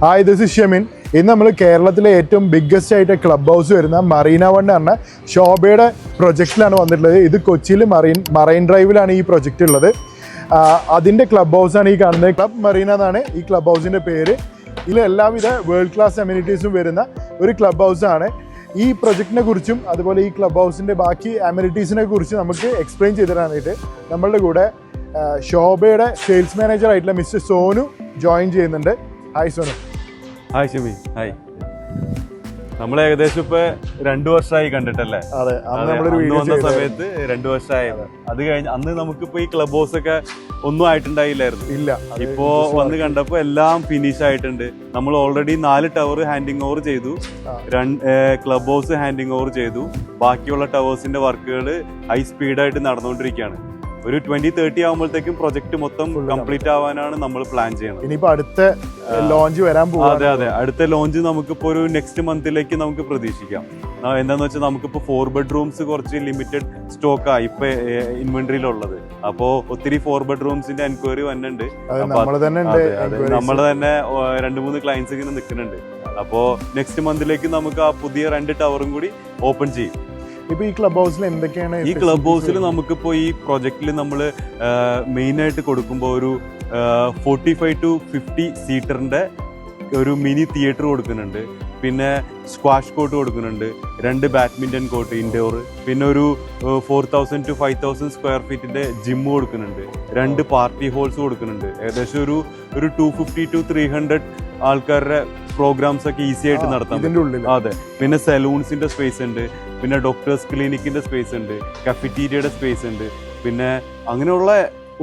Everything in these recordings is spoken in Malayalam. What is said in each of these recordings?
Hi, this is Shemin. ഇന്ന് നമ്മൾ കേരളത്തിലെ ഏറ്റവും ബിഗ്ഗസ്റ്റ് ആയിട്ട് ക്ലബ് ഹൗസ് വരുന്ന മറീന വൺ പറഞ്ഞ ശോഭയുടെ പ്രൊജക്റ്റിലാണ് വന്നിട്ടുള്ളത്. ഇത് കൊച്ചിയിൽ മറൈൻ ഡ്രൈവിലാണ് ഈ പ്രൊജക്റ്റ് ഉള്ളത്. അതിൻ്റെ ക്ലബ് ഹൗസാണ് ഈ കാണുന്നത്. ക്ലബ് മറീന എന്നാണ് ഈ ക്ലബ് ഹൗസിൻ്റെ പേര്. ഇതിൽ എല്ലാവിധ വേൾഡ് ക്ലാസ് അമ്യൂണിറ്റീസും വരുന്ന ഒരു ക്ലബ് ഹൗസാണ്. ഈ പ്രൊജക്റ്റിനെ കുറിച്ചും അതുപോലെ ഈ ക്ലബ് ഹൗസിൻ്റെ ബാക്കി അമ്യൂണിറ്റീസിനെ കുറിച്ച് നമുക്ക് എക്സ്പ്ലെയിൻ ചെയ്ത് തരാനായിട്ട് നമ്മളുടെ കൂടെ ശോഭയുടെ സെയിൽസ് മാനേജർ ആയിട്ടുള്ള മിസ്റ്റർ സോനു ജോയിൻ ചെയ്യുന്നുണ്ട്. Hi Sonu. Hi Shimi. Hi. നമ്മൾ ഏകദേശം ഇപ്പൊ 2 വർഷമായി കണ്ടിട്ടല്ലേ? അതെ, വന്ന സമയത്ത് 2 വർഷമായി. അത് കഴിഞ്ഞ് അന്ന് നമുക്കിപ്പോ ഈ ക്ലബ് ഹൗസ് ഒക്കെ ഒന്നും ആയിട്ടുണ്ടായില്ലായിരുന്നു. ഇല്ല, ഇപ്പോ വന്ന് കണ്ടപ്പോ എല്ലാം ഫിനിഷ് ആയിട്ടുണ്ട്. നമ്മൾ ഓൾറെഡി 4 ടവർ ഹാൻഡിങ് ഓവർ ചെയ്തു, ക്ലബ് ഹൗസ് ഹാൻഡിങ് ഓവർ ചെയ്തു. ബാക്കിയുള്ള ടവേഴ്സിന്റെ വർക്കുകൾ ഹൈ സ്പീഡായിട്ട് നടന്നുകൊണ്ടിരിക്കുകയാണ്. ഒരു 2030 ആകുമ്പോഴത്തേക്കും പ്രൊജക്ട് മൊത്തം കംപ്ലീറ്റ് ആവാനാണ് നമ്മൾ പ്ലാൻ ചെയ്യുന്നത്. ഇനിയിപ്പോ അടുത്ത ലോഞ്ച് വരാൻ പോകും. അതെ, അടുത്ത ലോഞ്ച് നമുക്കിപ്പോ ഒരു നെക്സ്റ്റ് മന്തിലേക്ക് നമുക്ക് പ്രതീക്ഷിക്കാം. എന്താന്ന് വെച്ചാൽ നമുക്കിപ്പോ 4 ബെഡ്റൂംസ് കുറച്ച് ലിമിറ്റഡ് സ്റ്റോക്കാ ഇപ്പൊ ഇൻവെന്ററിയിലുള്ളത്. അപ്പോ ഒത്തിരി 4 ബെഡ്റൂംസിന്റെ എൻക്വയറി വന്നിട്ടുണ്ട്. നമ്മൾ തന്നെ 2-3 ക്ലയൻസ് ഇങ്ങനെ നിൽക്കുന്നുണ്ട്. അപ്പോ നെക്സ്റ്റ് മന്തിലേക്ക് നമുക്ക് ആ പുതിയ 2 ടവറും കൂടി ഓപ്പൺ ചെയ്യും. ഇപ്പൊ ഈ ക്ലബ് ഹൗസിൽ എന്തൊക്കെയാണ്? ഈ ക്ലബ് ഹൗസിൽ നമുക്കിപ്പോ ഈ പ്രൊജക്റ്റിൽ നമ്മൾ മെയിൻ ആയിട്ട് കൊടുക്കുമ്പോൾ ഒരു 45 to 50 സീറ്ററിന്റെ ഒരു മിനി തിയേറ്റർ കൊടുക്കുന്നുണ്ട്. പിന്നെ സ്ക്വാഷ് കോർട്ട് കൊടുക്കുന്നുണ്ട്, 2 ബാഡ്മിന്റൺ കോർട്ട് ഇൻഡോർ, പിന്നെ ഒരു 4000 to 5000 സ്ക്വയർ ഫീറ്റിന്റെ ജിം കൊടുക്കുന്നുണ്ട്, 2 പാർട്ടി ഹോൾസ് കൊടുക്കുന്നുണ്ട്. ഏകദേശം ഒരു 250 to 300 ആൾക്കാരുടെ പ്രോഗ്രാംസ് ഒക്കെ ഈസി ആയിട്ട് നടത്താം. അതെ, പിന്നെ സലൂൺസിന്റെ സ്പേസ് ഉണ്ട്, പിന്നെ ഡോക്ടേഴ്സ് ക്ലിനിക്കിന്റെ സ്പേസ് ഉണ്ട്, കഫറ്റീരിയയുടെ സ്പേസ് ഉണ്ട്. പിന്നെ അങ്ങനെയുള്ള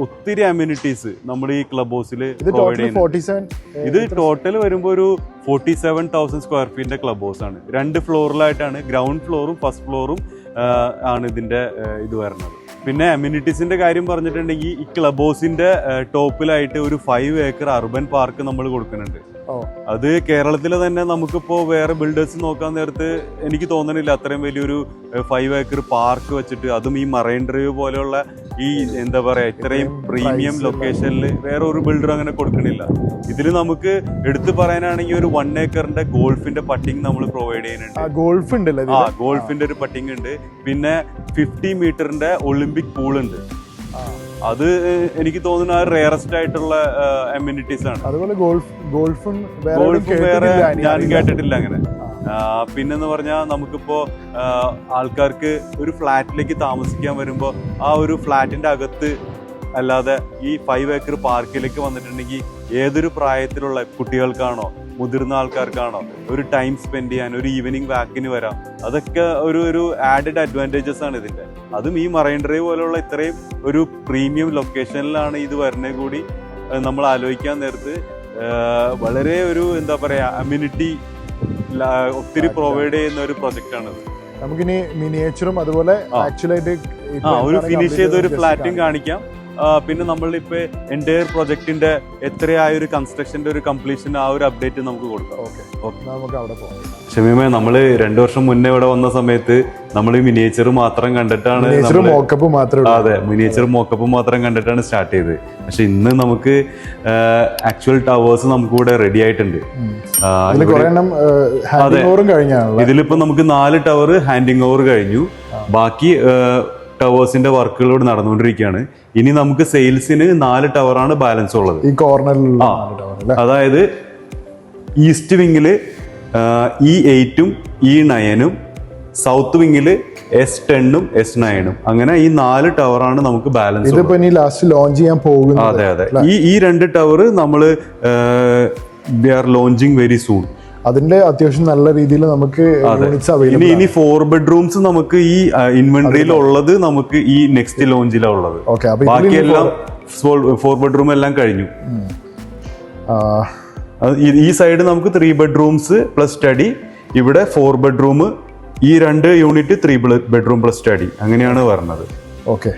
ഒത്തിരി അമ്യൂണിറ്റീസ് നമ്മൾ ഈ ക്ലബ് ഹൗസിൽ പ്രൊവൈഡ് ചെയ്യുന്നത്. ഇത് ടോട്ടൽ വരുമ്പോൾ ഒരു 47,000 സ്ക്വയർ ഫീറ്റിന്റെ ക്ലബ് ഹൗസ് ആണ്. 2 ഫ്ലോറിലായിട്ടാണ്, ഗ്രൗണ്ട് ഫ്ലോറും ഫസ്റ്റ് ഫ്ലോറും ആണ് ഇതിന്റെ ഇത് വരുന്നത്. പിന്നെ അമ്യൂണിറ്റീസിന്റെ കാര്യം പറഞ്ഞിട്ടുണ്ടെങ്കിൽ ഈ ക്ലബ് ഹൗസിന്റെ ടോപ്പിലായിട്ട് ഒരു 5 ഏക്കർ അർബൻ പാർക്ക് നമ്മൾ കൊടുക്കുന്നുണ്ട്. അത് കേരളത്തിലെ തന്നെ നമുക്കിപ്പോ വേറെ ബിൽഡേഴ്സ് നോക്കാൻ നേരത്ത് എനിക്ക് തോന്നണില്ല അത്രയും വലിയൊരു 5 ഏക്കർ പാർക്ക് വെച്ചിട്ട്, അതും ഈ മറൈൻ ഡ്രൈവ് പോലെയുള്ള ഈ എന്താ പറയാ ഇത്രയും പ്രീമിയം ലൊക്കേഷനിൽ വേറെ ഒരു ബിൽഡർ അങ്ങനെ കൊടുക്കണില്ല. ഇതിൽ നമുക്ക് എടുത്തു പറയാനാണെങ്കിൽ ഒരു 1 ഏക്കറിന്റെ ഗോൾഫിന്റെ പട്ടിങ് നമ്മൾ പ്രൊവൈഡ് ചെയ്യുന്നുണ്ട്. ഗോൾഫിന്റെ ഒരു പട്ടിങ് ഉണ്ട്. പിന്നെ 50 മീറ്ററിന്റെ ഒളിമ്പിക് പൂൾ ഉണ്ട്. അത് എനിക്ക് തോന്നുന്നു റെയറസ്റ്റ് ആയിട്ടുള്ള അമ്യൂണിറ്റീസ് ആണ്. അതുപോലെ ഗോൾഫും വേറെ ഞാൻ കേട്ടിട്ടില്ല അങ്ങനെ. പിന്നെന്ന് പറഞ്ഞാൽ നമുക്കിപ്പോ ആൾക്കാർക്ക് ഒരു ഫ്ലാറ്റിലേക്ക് താമസിക്കാൻ വരുമ്പോ ആ ഒരു ഫ്ലാറ്റിന്റെ അകത്ത് അല്ലാതെ ഈ 5 ഏക്കർ പാർക്കിലേക്ക് വന്നിട്ടുണ്ടെങ്കിൽ ഏതൊരു പ്രായത്തിലുള്ള കുട്ടികൾക്കാണോ മുതിർന്ന ആൾക്കാർക്കാണോ ഒരു ടൈം സ്പെൻഡ് ചെയ്യാൻ, ഒരു ഈവനിങ് വാക്കിന് വരാം. അതൊക്കെ ഒരു ആഡഡ് അഡ്വാൻറ്റേജസ് ആണ് ഇതിന്റെ. അതും ഈ മറൈൻ ഡ്രൈവ് പോലെയുള്ള ഇത്രയും ഒരു പ്രീമിയം ലൊക്കേഷനിലാണ് ഇത് വരുന്നത് കൂടി നമ്മൾ ആലോചിക്കാൻ നേരത്ത് വളരെ ഒരു എന്താ പറയാ അമ്യൂണിറ്റി ഒത്തിരി പ്രൊവൈഡ് ചെയ്യുന്ന ഒരു പ്രൊജക്റ്റ് ആണിത്. നമുക്കിനി മിനിയേച്ചറും അതുപോലെ ആക്ച്വലായിട്ട് ഒരു ഫിനിഷ് ചെയ്ത ഒരു ഫ്ലാറ്റും കാണിക്കാം. പിന്നെ നമ്മളിപ്പോ എൻ്റയർ പ്രൊജക്ടിന്റെ എത്രയായ ഒരു കൺസ്ട്രക്ഷന്റെ ഒരു കംപ്ലീഷൻ ആ ഒരു അപ്ഡേറ്റ് നമുക്ക് കൊടുക്കാം. നമുക്ക് അവിടെ പോകാം. ഷമീമേ, നമ്മള് 2 വർഷം മുന്നേ ഇവിടെ വന്ന സമയത്ത് നമ്മൾ മിനിയേച്ചർ മാത്രം കണ്ടിട്ടാണ്, അതെ മിനിയേച്ചർ മോക്കപ്പ് മാത്രം കണ്ടിട്ടാണ് സ്റ്റാർട്ട് ചെയ്തത്. പക്ഷെ ഇന്ന് നമുക്ക് ആക്ച്വൽ ടവേഴ്സ് നമുക്ക് ഇവിടെ റെഡി ആയിട്ടുണ്ട്. ഇതിലിപ്പോ നമുക്ക് 4 ടവർ ഹാൻഡിങ് ഓവർ കഴിഞ്ഞു. ബാക്കി ടവേഴ്സിന്റെ വർക്കുകളോട് നടന്നുകൊണ്ടിരിക്കുകയാണ്. ഇനി നമുക്ക് സെയിൽസിന് 4 ടവറാണ് ബാലൻസ് ഉള്ളത് ഈ കോർണറിൽ. അതായത് ഈസ്റ്റ് വിങ്ങില് E8ഉം E9ഉം, സൗത്ത് വിങ്ങില് S10ഉം S9ഉം, അങ്ങനെ ഈ 4 ടവറാണ് നമുക്ക് ബാലൻസ്. ഇതിപ്പോ ഇനി ലാസ്റ്റ് ലോഞ്ച് ചെയ്യാൻ പോകുന്നത്. അതെ, ഈ 2 ടവർ നമ്മള് we are launching very soon. അതിന്റെ അത്യാവശ്യം നല്ല രീതിയിൽ നമുക്ക് ഇനി 4 ബെഡ്റൂംസ് നമുക്ക് ഈ ഇൻവെന്ററിയിൽ ഉള്ളത് നമുക്ക് ഈ നെക്സ്റ്റ് ലോഞ്ചിലാണ് ഉള്ളത്. ബാക്കിയെല്ലാം 4 ബെഡ്റൂം എല്ലാം കഴിഞ്ഞു. ഈ സൈഡ് നമുക്ക് 3 ബെഡ്റൂംസ് പ്ലസ് സ്റ്റഡി, ഇവിടെ 4 ബെഡ്റൂം, ഈ 2 യൂണിറ്റ് 3 ബെഡ്റൂം പ്ലസ് സ്റ്റഡി, അങ്ങനെയാണ് വരുന്നത്. ഓക്കെ,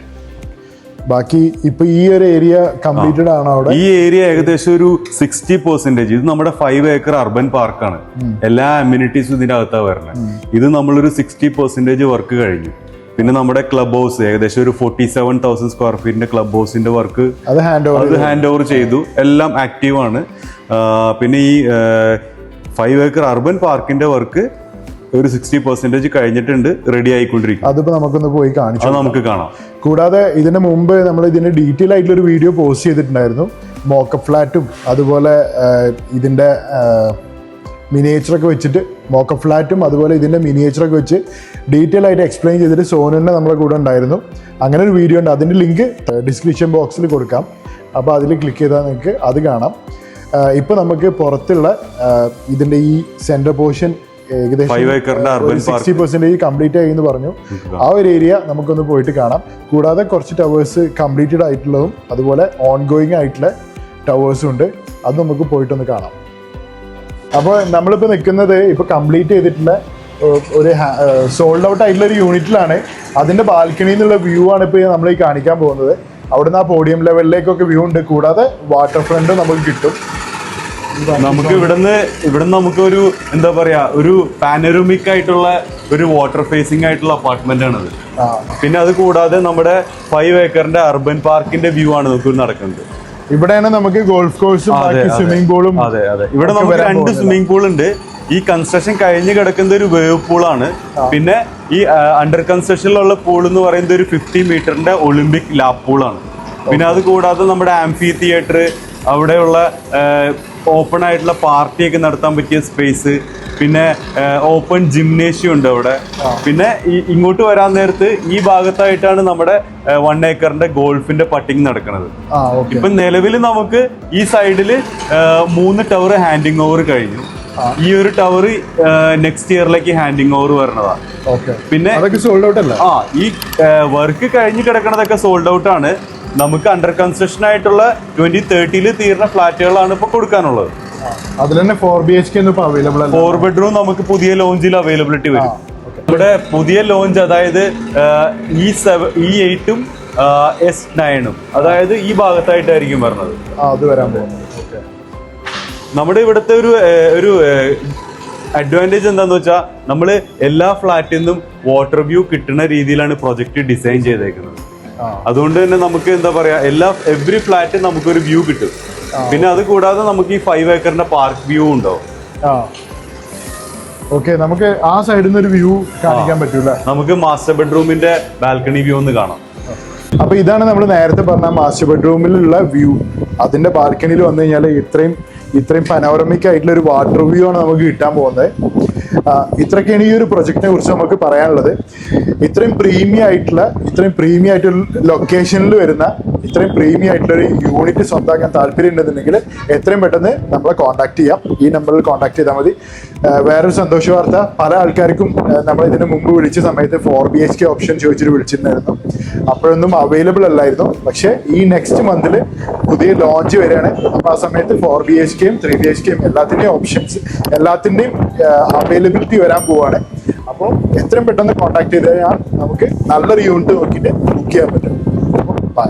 ബാക്കി ഇപ്പൊ ഈ ഒരു ഏരിയ കംപ്ലീറ്റഡ് ആണ് അവിടെ. ഈ ഏരിയ ഏകദേശം ഒരു 60%. ഇത് നമ്മുടെ 5 ഏക്കർ അർബൻ പാർക്കാണ്. എല്ലാ അമ്യൂണിറ്റീസും ഇതിന്റെ അകത്താണ് വരുന്നത്. ഇത് നമ്മളൊരു 60% വർക്ക് കഴിഞ്ഞു. പിന്നെ നമ്മുടെ ക്ലബ് ഹൗസ് ഏകദേശം ഒരു 47,000 സ്ക്വയർ ഫീറ്റിന്റെ ക്ലബ് ഹൗസിന്റെ വർക്ക് അത് ഹാൻഡ് ഓവർ ചെയ്തു. എല്ലാം ആക്റ്റീവ് ആണ്. പിന്നെ ഈ 5 ഏക്കർ അർബൻ പാർക്കിന്റെ വർക്ക് ഒരു 60% കഴിഞ്ഞിട്ടുണ്ട്, റെഡി ആയിക്കൊണ്ടിരിക്കും. അതിപ്പോ നമുക്കൊന്ന് പോയി കാണിച്ചു, അത് നമുക്ക് കാണാം. കൂടാതെ ഇതിന് മുമ്പ് നമ്മൾ ഇതിന്റെ ഡീറ്റെയിൽ ആയിട്ടുള്ള ഒരു വീഡിയോ പോസ്റ്റ് ചെയ്തിട്ടുണ്ടായിരുന്നു. മോക്കപ്പ് ഫ്ലാറ്റും അതുപോലെ ഇതിന്റെ മിനിയേച്ചറൊക്കെ വെച്ചിട്ട്, മോക്കപ്പ് ഫ്ലാറ്റും അതുപോലെ ഇതിന്റെ മിനിയേച്ചറൊക്കെ വെച്ച് ഡീറ്റെയിൽ ആയിട്ട് എക്സ്പ്ലെയിൻ ചെയ്തിട്ട് സോനുവിനെ നമ്മളെ കൂടെ ഉണ്ടായിരുന്നു. അങ്ങനെ ഒരു വീഡിയോ ഉണ്ട്, അതിന്റെ ലിങ്ക് ഡിസ്ക്രിപ്ഷൻ ബോക്സിൽ കൊടുക്കാം. അപ്പോൾ അതിൽ ക്ലിക്ക് ചെയ്താൽ നിങ്ങൾക്ക് അത് കാണാം. ഇപ്പോൾ നമുക്ക് പുറത്തുള്ള ഇതിന്റെ ഈ സെന്റർ പോർഷൻ ഏകദേശം 60% കംപ്ലീറ്റ് ആയി എന്ന് പറഞ്ഞു. ആ ഒരു ഏരിയ നമുക്കൊന്ന് പോയിട്ട് കാണാം. കൂടാതെ കുറച്ച് ടവേഴ്സ് കംപ്ലീറ്റഡ് ആയിട്ടുള്ളതും അതുപോലെ ഓൺ ഗോയിങ് ആയിട്ടുള്ള ടവേഴ്സും ഉണ്ട്, അത് നമുക്ക് പോയിട്ടൊന്ന് കാണാം. അപ്പോൾ നമ്മളിപ്പോൾ നിൽക്കുന്നത് ഇപ്പോൾ കംപ്ലീറ്റ് ചെയ്തിട്ടുള്ള ഒരു സോൾഡ് ഔട്ട് ആയിട്ടുള്ള ഒരു യൂണിറ്റിലാണ്. അതിൻ്റെ ബാൽക്കണിയിൽ നിന്നുള്ള വ്യൂ ആണ് ഇപ്പോൾ നമ്മൾ ഈ കാണിക്കാൻ പോകുന്നത്. അവിടുന്ന് ആ പോഡിയം ലെവലിലേക്കൊക്കെ വ്യൂ ഉണ്ട്. കൂടാതെ വാട്ടർ ഫ്രണ്ട് നമുക്ക് കിട്ടും. നമുക്ക് ഇവിടുന്ന് നമുക്ക് ഒരു എന്താ പറയാ, ഒരു പാനോറമിക് ആയിട്ടുള്ള ഒരു വാട്ടർ ഫേസിംഗ് ആയിട്ടുള്ള അപ്പാർട്ട്മെന്റ് ആണത്. പിന്നെ അത് കൂടാതെ നമ്മുടെ 5 ഏക്കറിന്റെ അർബൻ പാർക്കിന്റെ വ്യൂ ആണ് നമുക്ക് നടക്കുന്നത്. ഇവിടെയാണ് നമുക്ക് ഗോൾഫ് കോഴ്സും സ്വിമ്മിംഗ് പൂളും. അതെ, ഇവിടെ നമുക്ക് 2 സ്വിമ്മിംഗ് പൂൾ ഉണ്ട്. ഈ കൺസ്ട്രക്ഷൻ കഴിഞ്ഞ് കിടക്കുന്ന ഒരു വേവ് പൂളാണ്. പിന്നെ ഈ അണ്ടർ കൺസ്ട്രക്ഷനിലുള്ള പൂൾ എന്ന് പറയുന്നത് ഒരു 50 മീറ്ററിന്റെ ഒളിമ്പിക് ലാപ്പ് പൂളാണ്. പിന്നെ അത് കൂടാതെ നമ്മുടെ ആംഫി തിയേറ്റർ, അവിടെയുള്ള ഓപ്പൺ ആയിട്ടുള്ള പാർട്ടിയൊക്കെ നടത്താൻ പറ്റിയ സ്പേസ്, പിന്നെ ഓപ്പൺ ജിംനേഷ്യം ഉണ്ട് അവിടെ. പിന്നെ ഇങ്ങോട്ട് വരാൻ നേരത്ത് ഈ ഭാഗത്തായിട്ടാണ് നമ്മുടെ 1 ഏക്കറിന്റെ ഗോൾഫിന്റെ പട്ടിങ് നടക്കുന്നത്. ഇപ്പൊ നിലവിൽ നമുക്ക് ഈ സൈഡില് 3 ടവർ ഹാൻഡിങ് ഓവർ കഴിഞ്ഞു. ഈ ഒരു ടവർ നെക്സ്റ്റ് ഇയറിലേക്ക് ഹാൻഡിങ് ഓവർ വരണതാണ്. പിന്നെ ഈ വർക്ക് കഴിഞ്ഞ് കിടക്കണതൊക്കെ സോൾഡ് ഔട്ട് ആണ്. നമുക്ക് അണ്ടർ കൺസ്ട്രക്ഷൻ ആയിട്ടുള്ള 2030 തീർന്ന ഫ്ലാറ്റുകളാണ് ഇപ്പൊ കൊടുക്കാനുള്ളത്. അതിൽ തന്നെ 4 BHK 4 ബെഡ്റൂം നമുക്ക് പുതിയ ലോഞ്ചിൽ അവൈലബിലിറ്റി വരും. ഇവിടെ പുതിയ ലോഞ്ച്, അതായത് E8 S9, അതായത് ഈ ഭാഗത്തായിട്ടായിരിക്കും വരുന്നത്. നമ്മുടെ ഇവിടുത്തെ ഒരു അഡ്വാൻറ്റേജ് എന്താന്ന് വെച്ചാൽ നമ്മൾ എല്ലാ ഫ്ലാറ്റിൽ നിന്നും വാട്ടർ വ്യൂ കിട്ടുന്ന രീതിയിലാണ് പ്രൊജക്ട് ഡിസൈൻ ചെയ്തേക്കുന്നത്. അതുകൊണ്ട് തന്നെ നമുക്ക് എന്താ പറയാ, എവറി ഫ്ലാറ്റ് നമുക്കൊരു വ്യൂ കിട്ടും. പിന്നെ അത് കൂടാതെ നമുക്ക് ഈ 5 ഏക്കറിന്റെ പാർക്ക് വ്യൂ ഉണ്ടാവും. നമുക്ക് ആ സൈഡിൽ നിന്ന് ഒരു വ്യൂ കാണിക്കാൻ പറ്റൂല. നമുക്ക് മാസ്റ്റർ ബെഡ്റൂമിന്റെ ബാൽക്കണി വ്യൂ ഒന്ന് കാണാം. അപ്പൊ ഇതാണ് നമ്മൾ നേരത്തെ പറഞ്ഞ മാസ്റ്റർ ബെഡ്റൂമിലുള്ള വ്യൂ. അതിന്റെ ബാൽക്കണിയിൽ വന്നു കഴിഞ്ഞാൽ ഇത്രയും പനോറമിക് ആയിട്ടുള്ള ഒരു വാട്ടർ വ്യൂ ആണ് നമുക്ക് കിട്ടാൻ പോകുന്നത്. ഇത്രയൊക്കെയാണ് ഈ ഒരു പ്രൊജക്റ്റിനെ കുറിച്ച് നമുക്ക് പറയാനുള്ളത്. ഇത്രയും പ്രീമിയം ആയിട്ടുള്ള ലൊക്കേഷനിൽ വരുന്ന ഇത്രയും പ്രീമിയം ആയിട്ടുള്ള ഒരു യൂണിറ്റ് സ്വന്തമാക്കാൻ താല്പര്യം ഉണ്ടെന്നുണ്ടെങ്കിൽ എത്രയും പെട്ടെന്ന് നമ്മളെ കോൺടാക്ട് ചെയ്യാം. ഈ നമ്പറിൽ കോൺടാക്ട് ചെയ്താൽ മതി. വേറൊരു സന്തോഷ വാർത്ത, പല ആൾക്കാർക്കും നമ്മൾ ഇതിന് മുമ്പ് വിളിച്ച സമയത്ത് 4 BHK ഓപ്ഷൻ ചോദിച്ചിട്ട് വിളിച്ചിട്ടുണ്ടായിരുന്നു. അപ്പോഴൊന്നും അവൈലബിൾ അല്ലായിരുന്നു. പക്ഷേ ഈ നെക്സ്റ്റ് മന്തിൽ പുതിയ ലോഞ്ച് വരികയാണ്. അപ്പോൾ ആ സമയത്ത് 4 BHKയും 3 BHKയും എല്ലാത്തിൻ്റെയും അവൈലബിലിറ്റി വരാൻ പോവാണ്. അപ്പോൾ എത്രയും പെട്ടെന്ന് കോൺടാക്ട് ചെയ്ത് കഴിഞ്ഞാൽ നമുക്ക് നല്ലൊരു യൂണിറ്റ് നോക്കിയിട്ട് ബുക്ക് ചെയ്യാൻ പറ്റും. അപ്പോൾ ബൈ.